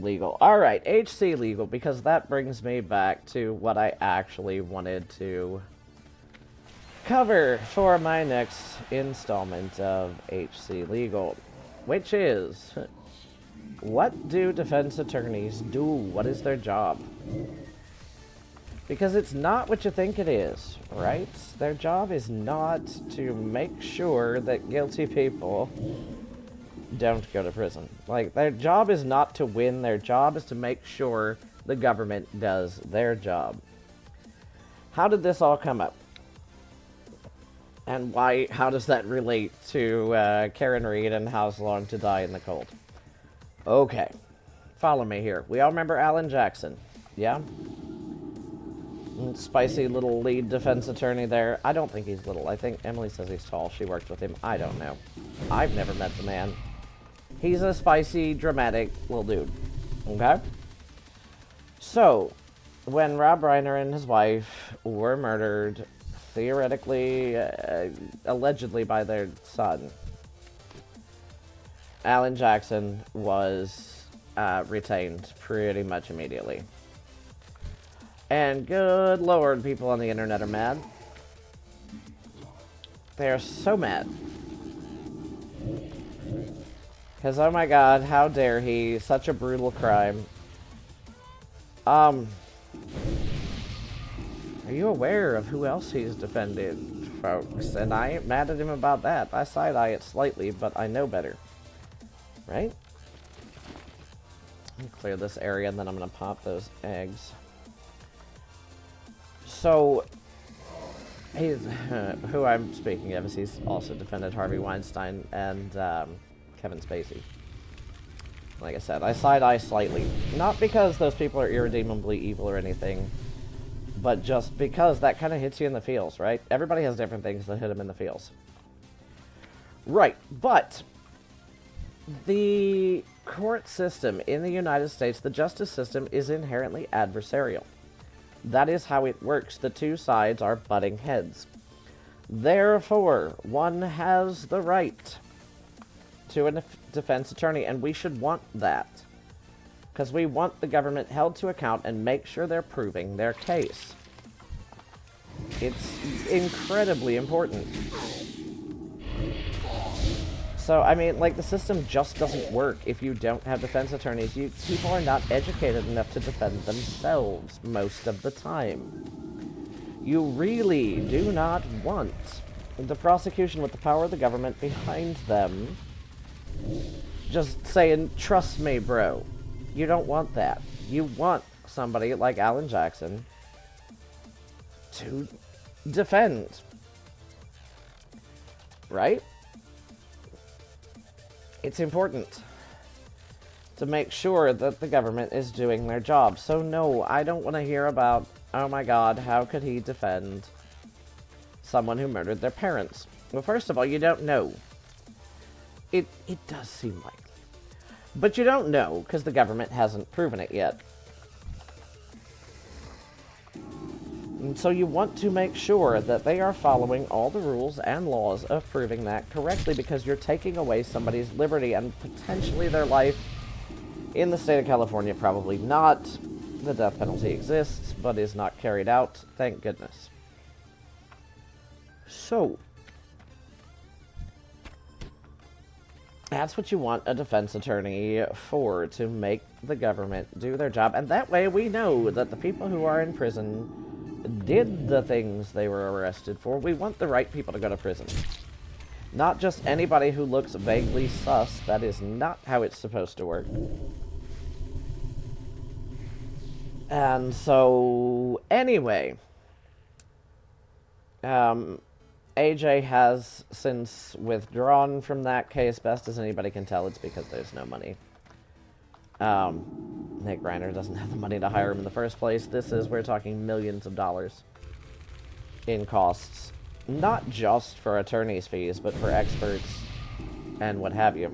legal. Alright, HC legal, because that brings me back to what I actually wanted to cover for my next installment of HC legal, which is, what do defense attorneys do? What is their job? Because it's not what you think it is, right? Their job is not to make sure that guilty people don't go to prison. Like, their job is not to win, their job is to make sure the government does their job. How did this all come up? And why, how does that relate to Karen Reed and How's Long to Die in the Cold? Okay, follow me here. We all remember Alan Jackson, yeah? Spicy little lead defense attorney there. I don't think he's little. I think Emily says he's tall. She worked with him. I don't know. I've never met the man. He's a spicy, dramatic little dude. Okay? So, when Rob Reiner and his wife were murdered, theoretically, allegedly by their son, Alan Jackson was retained pretty much immediately. And good lord, people on the internet are mad. They are so mad. Because, oh my god, how dare he, such a brutal crime. Are you aware of who else he's defended, folks? And I ain't mad at him about that. I side-eye it slightly, but I know better. Right? Let me clear this area, and then I'm going to pop those eggs. So, he's, who I'm speaking of is he's also defended Harvey Weinstein and Kevin Spacey. Like I said, I side-eye slightly. Not because those people are irredeemably evil or anything, but just because that kind of hits you in the feels, right? Everybody has different things that hit them in the feels. Right, but the court system in the United States, the justice system, is inherently adversarial. That is how it works. The two sides are butting heads. Therefore, one has the right to a defense attorney, and we should want that. Because we want the government held to account and make sure they're proving their case. It's incredibly important. So, I mean, like, the system just doesn't work if you don't have defense attorneys. People are not educated enough to defend themselves most of the time. You really do not want the prosecution with the power of the government behind them just saying, trust me, bro. You don't want that. You want somebody like Alan Jackson to defend. Right? It's important to make sure that the government is doing their job. So no, I don't want to hear about, oh my god, how could he defend someone who murdered their parents? Well, first of all, you don't know. It does seem likely. But you don't know, because the government hasn't proven it yet. And so you want to make sure that they are following all the rules and laws of proving that correctly, because you're taking away somebody's liberty and potentially their life. In the state of California, probably not. The death penalty exists, but is not carried out. Thank goodness. So, that's what you want a defense attorney for, to make the government do their job. And that way we know that the people who are in prison did the things they were arrested for. We want the right people to go to prison. Not just anybody who looks vaguely sus. That is not how it's supposed to work. And so, anyway, AJ has since withdrawn from that case. Best as anybody can tell, it's because there's no money. Nick Reiner doesn't have the money to hire him in the first place. We're talking millions of dollars in costs. Not just for attorney's fees, but for experts and what have you.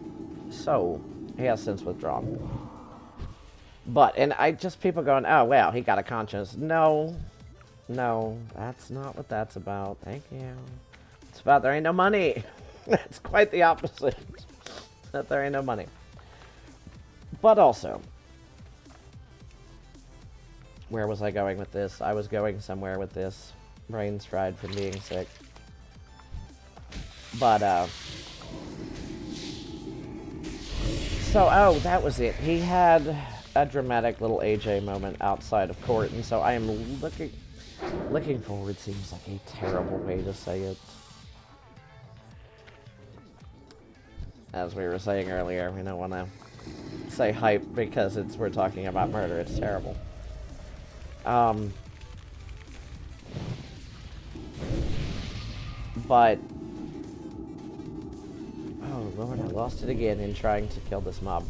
So, he has since withdrawn. But, and people going, oh, well, he got a conscience. No, that's not what that's about. Thank you. It's about there ain't no money. It's quite the opposite. That there ain't no money. But also, Where was I going with this? I was going somewhere with this. Brain's fried from being sick. But, so, oh, that was it. He had a dramatic little AJ moment outside of court, and so I am looking forward seems like a terrible way to say it. As we were saying earlier, we don't want to say hype because we're talking about murder. It's terrible. But, oh lord, I lost it again in trying to kill this mob.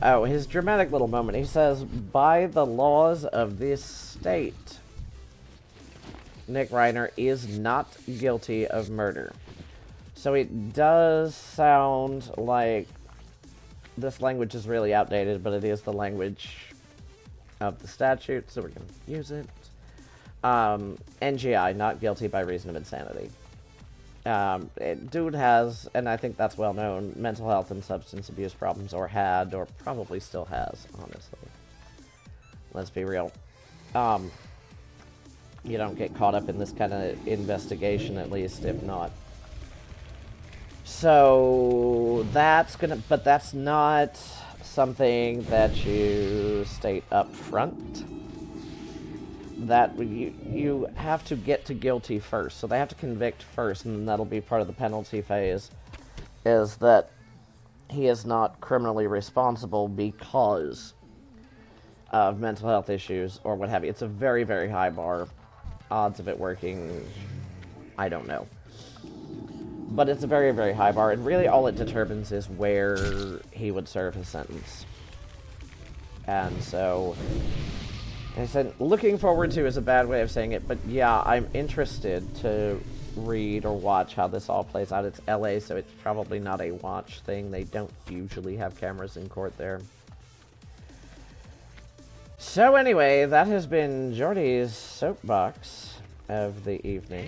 Oh, his dramatic little moment. He says, by the laws of this state, Nick Reiner is not guilty of murder. So it does sound like this language is really outdated, but it is the language of the statute, so we're going to use it. NGI, not guilty by reason of insanity. Dude has, and I think that's well known, mental health and substance abuse problems, or had, or probably still has, honestly. Let's be real. You don't get caught up in this kind of investigation, at least, if not. So, but that's not something that you state up front. That you have to get to guilty first, so they have to convict first, and that'll be part of the penalty phase, is that he is not criminally responsible because of mental health issues or what have you. It's a very, very high bar. Odds of it working, I don't know. But it's a very, very high bar, and really all it determines is where he would serve his sentence. And so, I said, looking forward to is a bad way of saying it, but yeah, I'm interested to read or watch how this all plays out. It's LA, so it's probably not a watch thing. They don't usually have cameras in court there. So anyway, that has been Jordy's soapbox of the evening.